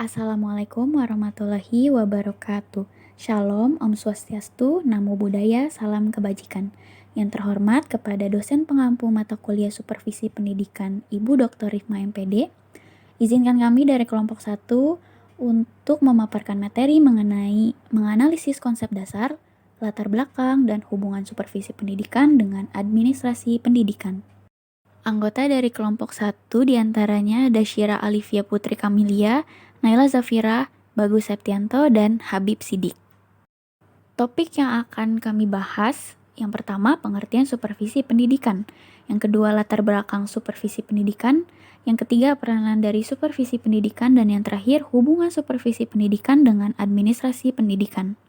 Assalamualaikum warahmatullahi wabarakatuh. Shalom, Om Swastiastu, Namo Buddhaya, Salam Kebajikan. Yang terhormat kepada dosen pengampu mata kuliah Supervisi Pendidikan, Ibu Dr. Rifma MPD, izinkan kami dari kelompok 1 untuk memaparkan materi mengenai menganalisis konsep dasar, latar belakang, dan hubungan supervisi pendidikan dengan administrasi pendidikan. Anggota dari kelompok 1 diantaranya ada Syira Alivia Putri Kamilia, Naila Zafira, Bagus Septianto, dan Habib Sidik. Topik yang akan kami bahas, yang pertama pengertian supervisi pendidikan, yang kedua latar belakang supervisi pendidikan, yang ketiga peranan dari supervisi pendidikan, dan yang terakhir hubungan supervisi pendidikan dengan administrasi pendidikan.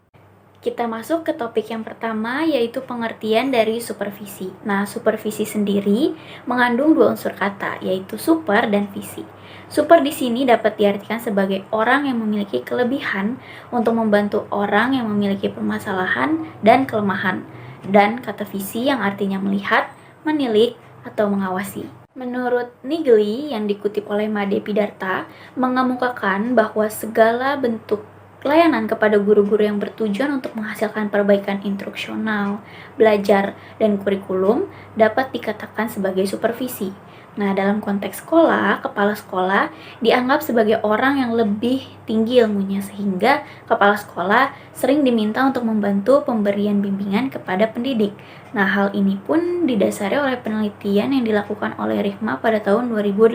Kita masuk ke topik yang pertama, yaitu pengertian dari supervisi. Nah, supervisi sendiri mengandung dua unsur kata, yaitu super dan visi. Super di sini dapat diartikan sebagai orang yang memiliki kelebihan untuk membantu orang yang memiliki permasalahan dan kelemahan. Dan kata visi yang artinya melihat, menilik, atau mengawasi. Menurut Nigli yang dikutip oleh Made Pidarta, mengemukakan bahwa segala bentuk pelayanan kepada guru-guru yang bertujuan untuk menghasilkan perbaikan instruksional, belajar, dan kurikulum dapat dikatakan sebagai supervisi. Nah, dalam konteks sekolah, kepala sekolah dianggap sebagai orang yang lebih tinggi ilmunya sehingga kepala sekolah sering diminta untuk membantu pemberian bimbingan kepada pendidik. Nah, hal ini pun didasari oleh penelitian yang dilakukan oleh Rifma pada tahun 2018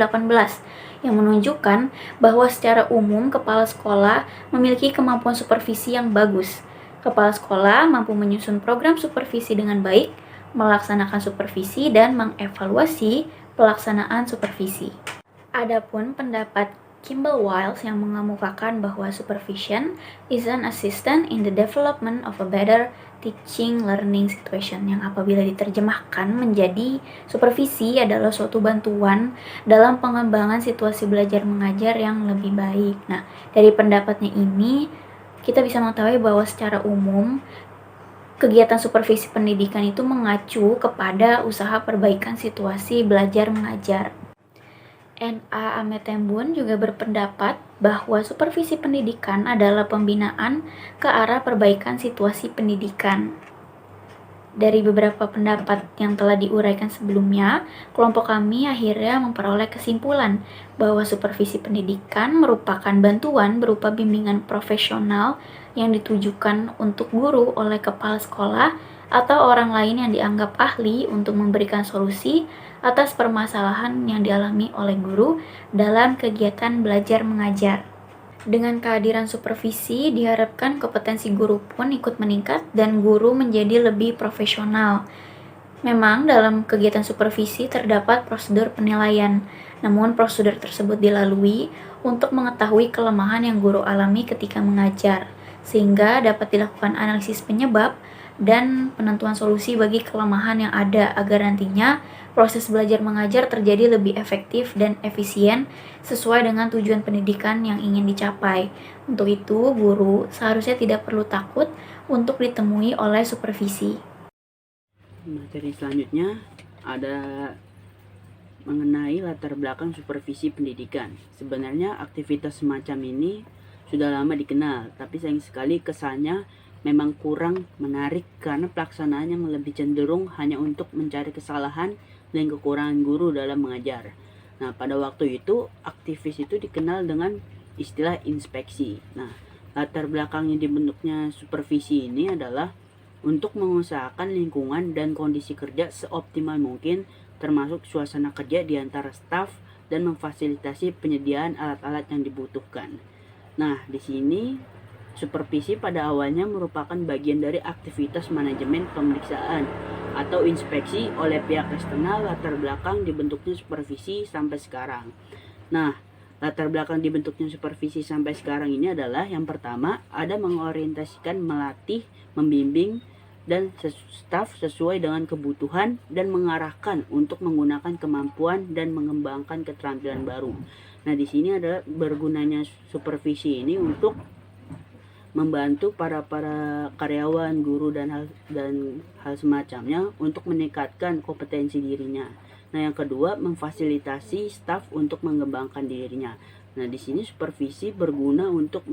yang menunjukkan bahwa secara umum kepala sekolah memiliki kemampuan supervisi yang bagus. Kepala sekolah mampu menyusun program supervisi dengan baik, melaksanakan supervisi, dan mengevaluasi pelaksanaan supervisi. Adapun pendapat Kimball Wiles yang mengemukakan bahwa supervision is an assistant in the development of a better teaching learning situation, yang apabila diterjemahkan menjadi supervisi adalah suatu bantuan dalam pengembangan situasi belajar mengajar yang lebih baik. Nah, dari pendapatnya ini kita bisa mengetahui bahwa secara umum kegiatan supervisi pendidikan itu mengacu kepada usaha perbaikan situasi belajar mengajar. N.A. Ametembun juga berpendapat bahwa supervisi pendidikan adalah pembinaan ke arah perbaikan situasi pendidikan. Dari beberapa pendapat yang telah diuraikan sebelumnya, kelompok kami akhirnya memperoleh kesimpulan bahwa supervisi pendidikan merupakan bantuan berupa bimbingan profesional yang ditujukan untuk guru oleh kepala sekolah atau orang lain yang dianggap ahli untuk memberikan solusi atas permasalahan yang dialami oleh guru dalam kegiatan belajar mengajar. Dengan kehadiran supervisi, diharapkan kompetensi guru pun ikut meningkat dan guru menjadi lebih profesional. Memang dalam kegiatan supervisi terdapat prosedur penilaian, namun prosedur tersebut dilalui untuk mengetahui kelemahan yang guru alami ketika mengajar, sehingga dapat dilakukan analisis penyebab dan penentuan solusi bagi kelemahan yang ada agar nantinya proses belajar mengajar terjadi lebih efektif dan efisien sesuai dengan tujuan pendidikan yang ingin dicapai. Untuk itu, guru seharusnya tidak perlu takut untuk ditemui oleh supervisi. Materi selanjutnya ada mengenai latar belakang supervisi pendidikan. Sebenarnya aktivitas semacam ini sudah lama dikenal, tapi sayang sekali kesannya memang kurang menarik karena pelaksanaannya lebih cenderung hanya untuk mencari kesalahan dan kekurangan guru dalam mengajar. Nah, pada waktu itu aktivis itu dikenal dengan istilah inspeksi. Nah, latar belakangnya dibentuknya supervisi ini adalah untuk mengusahakan lingkungan dan kondisi kerja seoptimal mungkin, termasuk suasana kerja di antara staf dan memfasilitasi penyediaan alat-alat yang dibutuhkan. Nah, di sini supervisi pada awalnya merupakan bagian dari aktivitas manajemen pemeriksaan atau inspeksi oleh pihak eksternal. Latar belakang dibentuknya supervisi sampai sekarang. Nah, latar belakang dibentuknya supervisi sampai sekarang ini adalah yang pertama, ada mengorientasikan, melatih, membimbing, dan staf sesuai dengan kebutuhan dan mengarahkan untuk menggunakan kemampuan dan mengembangkan keterampilan baru. Nah, di sini adalah bergunanya supervisi ini untuk membantu para karyawan, guru dan hal semacamnya untuk meningkatkan kompetensi dirinya. Nah, yang kedua, memfasilitasi staf untuk mengembangkan dirinya. Nah, di sini supervisi berguna untuk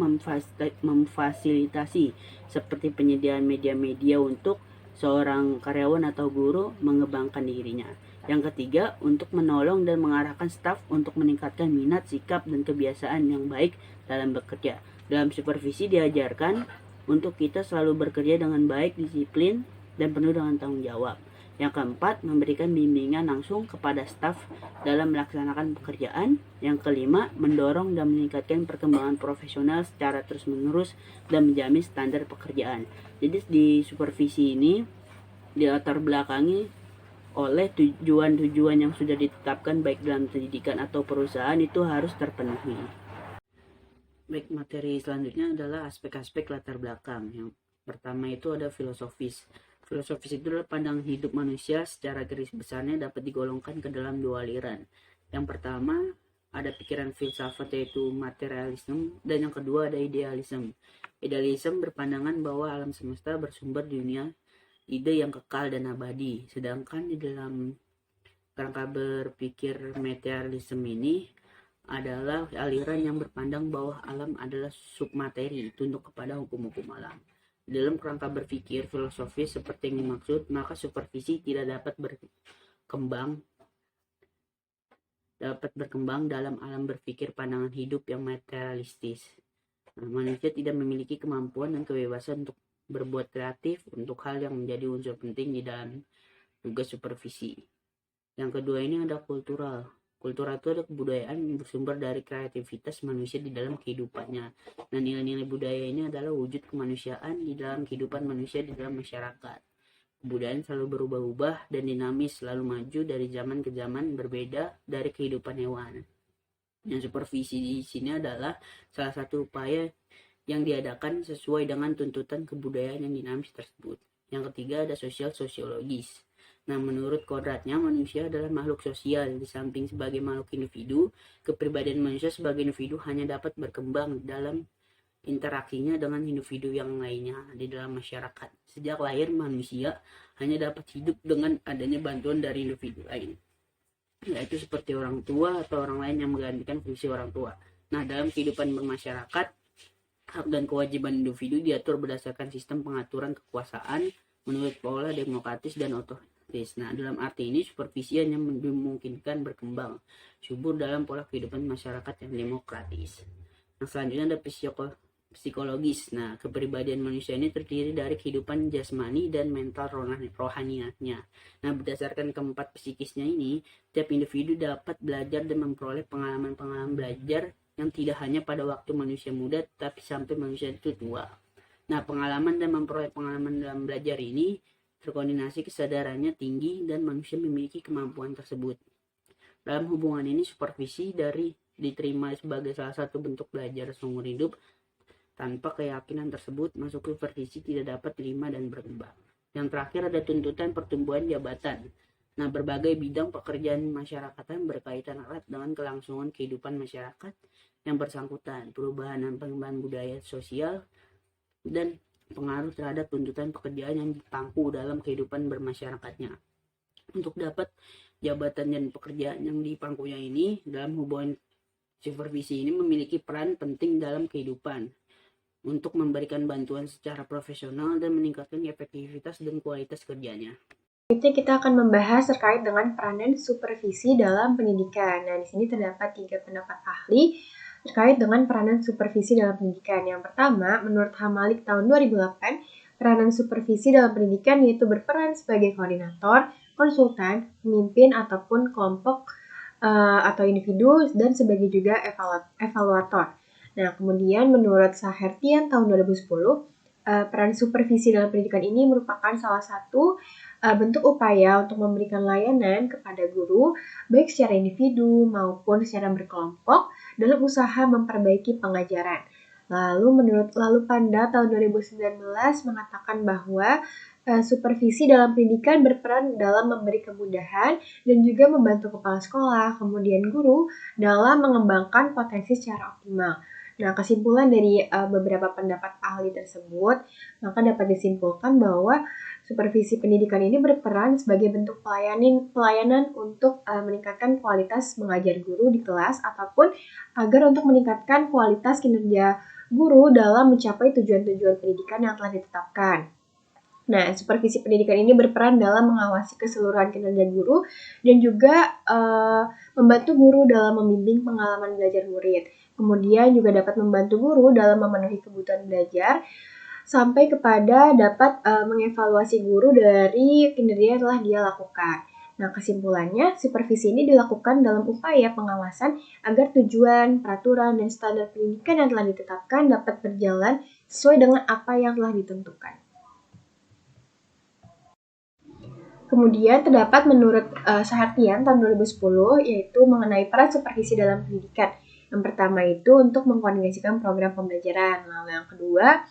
memfasilitasi seperti penyediaan media-media untuk seorang karyawan atau guru mengembangkan dirinya. Yang ketiga, untuk menolong dan mengarahkan staf untuk meningkatkan minat, sikap, dan kebiasaan yang baik dalam bekerja. Dalam supervisi diajarkan untuk kita selalu bekerja dengan baik, disiplin, dan penuh dengan tanggung jawab. Yang keempat, memberikan bimbingan langsung kepada staf dalam melaksanakan pekerjaan. Yang kelima, mendorong dan meningkatkan perkembangan profesional secara terus-menerus dan menjamin standar pekerjaan. Jadi di supervisi ini dilatar belakangi oleh tujuan-tujuan yang sudah ditetapkan baik dalam pendidikan atau perusahaan itu harus terpenuhi. Baik, materi selanjutnya adalah aspek-aspek latar belakang. Yang pertama itu ada filosofis. Filosofis itu adalah pandangan hidup manusia secara garis besarnya dapat digolongkan ke dalam dua aliran. Yang pertama ada pikiran filsafat yaitu materialisme, dan yang kedua ada idealisme. Idealisme berpandangan bahwa alam semesta bersumber di dunia ide yang kekal dan abadi. Sedangkan di dalam kerangka berpikir materialisme ini adalah aliran yang berpandang bahwa alam adalah submateri, tunduk kepada hukum-hukum alam. Dalam kerangka berpikir filosofis seperti yang dimaksud, maka supervisi tidak dapat berkembang dalam alam berpikir pandangan hidup yang materialistis. Nah, manusia tidak memiliki kemampuan dan kebebasan untuk berbuat kreatif untuk hal yang menjadi unsur penting di dalam tugas supervisi. Yang kedua ini ada kultural. Kultural itu ada kebudayaan yang bersumber dari kreativitas manusia di dalam kehidupannya. Nah, nilai-nilai budaya ini adalah wujud kemanusiaan di dalam kehidupan manusia di dalam masyarakat. Kebudayaan selalu berubah-ubah dan dinamis, selalu maju dari zaman ke zaman, berbeda dari kehidupan hewan. Yang supervisi di sini adalah salah satu upaya yang diadakan sesuai dengan tuntutan kebudayaan yang dinamis tersebut. Yang ketiga ada sosiologis. Nah, menurut kodratnya manusia adalah makhluk sosial. Di samping sebagai makhluk individu, kepribadian manusia sebagai individu hanya dapat berkembang dalam interaksinya dengan individu yang lainnya di dalam masyarakat. Sejak lahir manusia hanya dapat hidup dengan adanya bantuan dari individu lain, yaitu seperti orang tua atau orang lain yang menggantikan fungsi orang tua. Nah, dalam kehidupan bermasyarakat, hak dan kewajiban individu diatur berdasarkan sistem pengaturan kekuasaan menurut pola demokratis dan otoriter. Nah, dalam arti ini supervisi hanya memungkinkan berkembang subur dalam pola kehidupan masyarakat yang demokratis. Nah, selanjutnya ada psikologis. Nah, kepribadian manusia ini terdiri dari kehidupan jasmani dan mental rohanianya. Nah, berdasarkan keempat psikisnya ini, tiap individu dapat belajar dan memperoleh pengalaman-pengalaman belajar yang tidak hanya pada waktu manusia muda, tapi sampai manusia itu tua. Nah, pengalaman dan memperoleh pengalaman dalam belajar ini terkoordinasi, kesadarannya tinggi, dan manusia memiliki kemampuan tersebut. Dalam hubungan ini, supervisi diterima sebagai salah satu bentuk belajar seumur hidup. Tanpa keyakinan tersebut, masuk supervisi tidak dapat diterima dan berkembang. Yang terakhir ada tuntutan pertumbuhan jabatan. Nah, berbagai bidang pekerjaan masyarakatan berkaitan erat dengan kelangsungan kehidupan masyarakat yang bersangkutan, perubahan dan pengembangan budaya sosial, dan pengaruh terhadap tuntutan pekerjaan yang dipangku dalam kehidupan bermasyarakatnya. Untuk dapat jabatan dan pekerjaan yang dipangkunya ini, dalam hubungan supervisi ini memiliki peran penting dalam kehidupan untuk memberikan bantuan secara profesional dan meningkatkan efektivitas dan kualitas kerjanya. Selanjutnya kita akan membahas terkait dengan peranan supervisi dalam pendidikan. Nah, di sini terdapat 3 pendapat ahli terkait dengan peranan supervisi dalam pendidikan. Yang pertama, menurut Hamalik tahun 2008, peranan supervisi dalam pendidikan yaitu berperan sebagai koordinator, konsultan, pemimpin ataupun kelompok atau individu, dan sebagai juga evaluator. Nah, kemudian menurut Sahertian tahun 2010, peran supervisi dalam pendidikan ini merupakan salah satu bentuk upaya untuk memberikan layanan kepada guru, baik secara individu maupun secara berkelompok dalam usaha memperbaiki pengajaran. Lalu Panda tahun 2019 mengatakan bahwa supervisi dalam pendidikan berperan dalam memberi kemudahan dan juga membantu kepala sekolah, kemudian guru dalam mengembangkan potensi secara optimal. Nah, kesimpulan dari beberapa pendapat ahli tersebut, maka dapat disimpulkan bahwa supervisi pendidikan ini berperan sebagai bentuk pelayanan untuk meningkatkan kualitas mengajar guru di kelas ataupun agar untuk meningkatkan kualitas kinerja guru dalam mencapai tujuan-tujuan pendidikan yang telah ditetapkan. Nah, supervisi pendidikan ini berperan dalam mengawasi keseluruhan kinerja guru dan juga membantu guru dalam membimbing pengalaman belajar murid. Kemudian juga dapat membantu guru dalam memenuhi kebutuhan belajar sampai kepada dapat mengevaluasi guru dari kinerja yang telah dia lakukan. Nah, kesimpulannya, supervisi ini dilakukan dalam upaya pengawasan agar tujuan, peraturan, dan standar pendidikan yang telah ditetapkan dapat berjalan sesuai dengan apa yang telah ditentukan. Kemudian terdapat menurut Sahartian tahun 2010 yaitu mengenai peran supervisi dalam pendidikan. Yang pertama itu untuk mengkoordinasikan program pembelajaran. Lalu yang kedua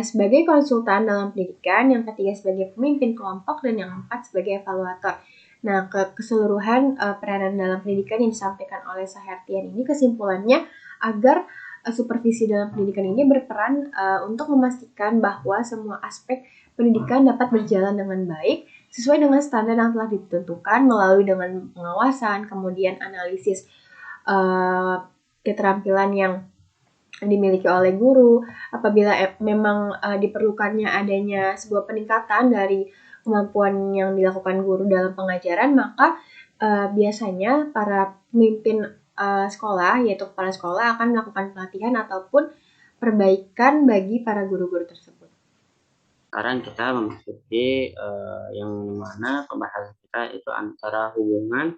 sebagai konsultan dalam pendidikan. Yang ketiga sebagai pemimpin kelompok dan yang keempat sebagai evaluator. Nah, keseluruhan peranan dalam pendidikan yang disampaikan oleh Sahartian ini kesimpulannya agar supervisi dalam pendidikan ini berperan untuk memastikan bahwa semua aspek pendidikan dapat berjalan dengan baik sesuai dengan standar yang telah ditentukan melalui dengan pengawasan, kemudian analisis keterampilan yang dimiliki oleh guru. Apabila memang diperlukannya adanya sebuah peningkatan dari kemampuan yang dilakukan guru dalam pengajaran, maka biasanya para pemimpin sekolah, yaitu kepala sekolah akan melakukan pelatihan ataupun perbaikan bagi para guru-guru tersebut. Sekarang kita memasuki yang mana pembahasan kita itu antara hubungan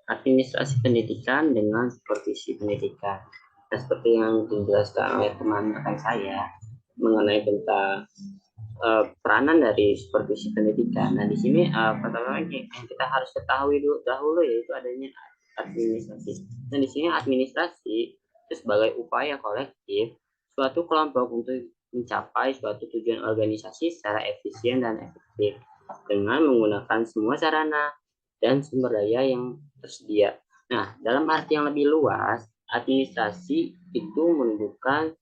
administrasi pendidikan dengan supervisi pendidikan. Nah, seperti yang dijelaskan oleh teman rekan saya mengenai tentang peranan dari supervisi pendidikan. Nah, di sini pertama yang kita harus ketahui dahulu yaitu adanya administrasi. Nah, di sini administrasi itu sebagai upaya kolektif suatu kelompok untuk mencapai suatu tujuan organisasi secara efisien dan efektif dengan menggunakan semua sarana dan sumber daya yang tersedia. Nah, dalam arti yang lebih luas, administrasi itu menunjukkan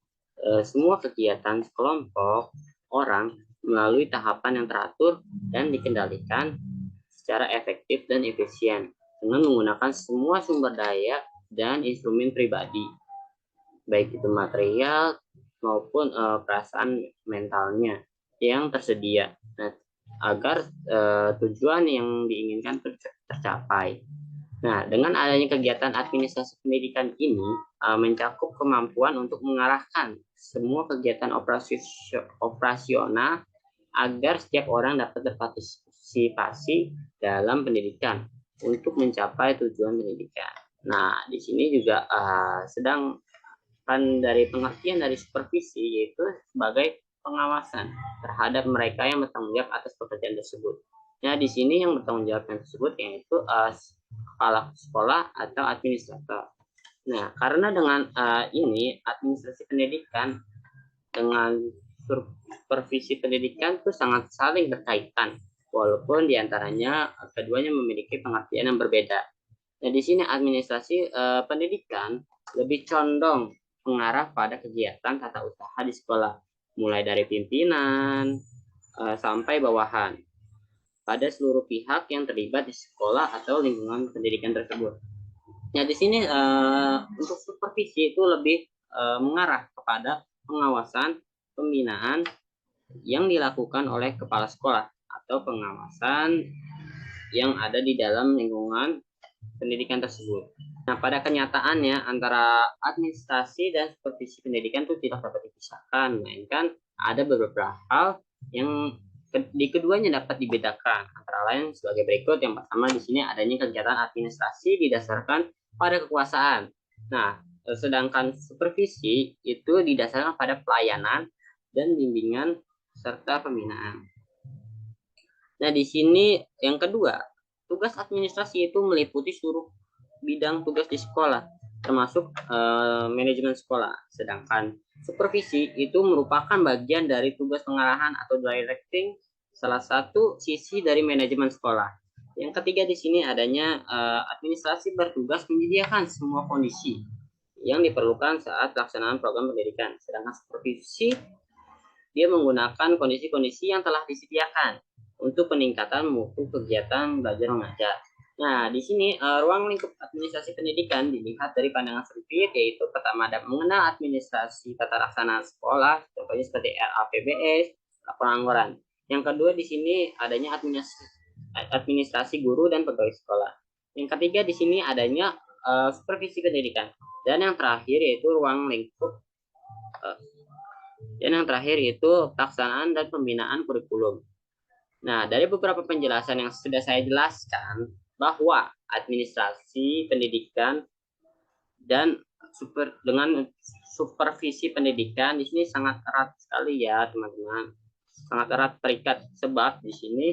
semua kegiatan sekelompok orang melalui tahapan yang teratur dan dikendalikan secara efektif dan efisien dengan menggunakan semua sumber daya dan instrumen pribadi, baik itu material maupun perasaan mentalnya yang tersedia. Nah, agar tujuan yang diinginkan tercapai. Nah, dengan adanya kegiatan administrasi pendidikan ini mencakup kemampuan untuk mengarahkan semua kegiatan operasional agar setiap orang dapat berpartisipasi dalam pendidikan untuk mencapai tujuan pendidikan. Nah, di sini juga sedangkan dari pengertian dari supervisi yaitu sebagai pengawasan terhadap mereka yang bertanggung jawab atas pekerjaan tersebut. Nah, di sini yang bertanggung jawab tersebut yaitu kepala sekolah atau administrator. Nah, karena dengan ini administrasi pendidikan dengan supervisi pendidikan itu sangat saling berkaitan, walaupun diantaranya keduanya memiliki pengertian yang berbeda. Nah, di sini administrasi pendidikan lebih condong mengarah pada kegiatan tata usaha di sekolah, mulai dari pimpinan sampai bawahan pada seluruh pihak yang terlibat di sekolah atau lingkungan pendidikan tersebut. Nah, di sini untuk supervisi itu lebih mengarah kepada pengawasan pembinaan yang dilakukan oleh kepala sekolah atau pengawasan yang ada di dalam lingkungan pendidikan tersebut. Nah, pada kenyataannya antara administrasi dan supervisi pendidikan itu tidak dapat dipisahkan, melainkan ada beberapa hal yang di keduanya dapat dibedakan. Antara lain sebagai berikut. Yang pertama di sini adanya kegiatan administrasi didasarkan pada kekuasaan. Nah, sedangkan supervisi itu didasarkan pada pelayanan dan bimbingan serta pembinaan. Nah, di sini yang kedua, tugas administrasi itu meliputi seluruh bidang tugas di sekolah, termasuk manajemen sekolah. Sedangkan supervisi itu merupakan bagian dari tugas pengarahan atau directing, salah satu sisi dari manajemen sekolah. Yang ketiga di sini adanya administrasi bertugas menyediakan semua kondisi yang diperlukan saat pelaksanaan program pendidikan. Sedangkan supervisi dia menggunakan kondisi-kondisi yang telah disediakan untuk peningkatan mutu kegiatan belajar mengajar. Nah, di sini ruang lingkup administrasi pendidikan dilihat dari pandangan sempit, yaitu pertama ada mengenal administrasi tata laksana sekolah, contohnya seperti RAPBS, laporan anggaran. Yang kedua di sini adanya administrasi guru dan pegawai sekolah. Yang ketiga di sini adanya supervisi pendidikan. Dan yang terakhir yaitu ruang lingkup pelaksanaan dan pembinaan kurikulum. Nah, dari beberapa penjelasan yang sudah saya jelaskan, bahwa administrasi pendidikan dan dengan supervisi pendidikan di sini sangat erat sekali ya, teman-teman. Sangat erat terikat, sebab di sini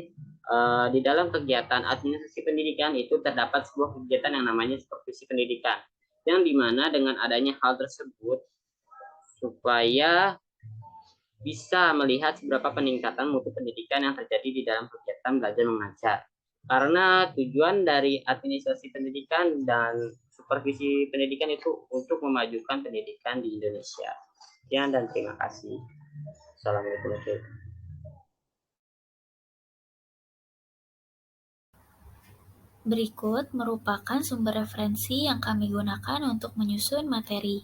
di dalam kegiatan administrasi pendidikan itu terdapat sebuah kegiatan yang namanya supervisi pendidikan, yang dimana dengan adanya hal tersebut supaya bisa melihat seberapa peningkatan mutu pendidikan yang terjadi di dalam kegiatan belajar mengajar. Karena tujuan dari administrasi pendidikan dan supervisi pendidikan itu untuk memajukan pendidikan di Indonesia. Sekian dan terima kasih. Assalamualaikum warahmatullahi wabarakatuh. Berikut merupakan sumber referensi yang kami gunakan untuk menyusun materi.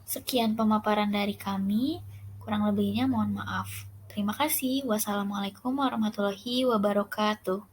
Sekian pemaparan dari kami, kurang lebihnya mohon maaf. Terima kasih. Wassalamualaikum warahmatullahi wabarakatuh.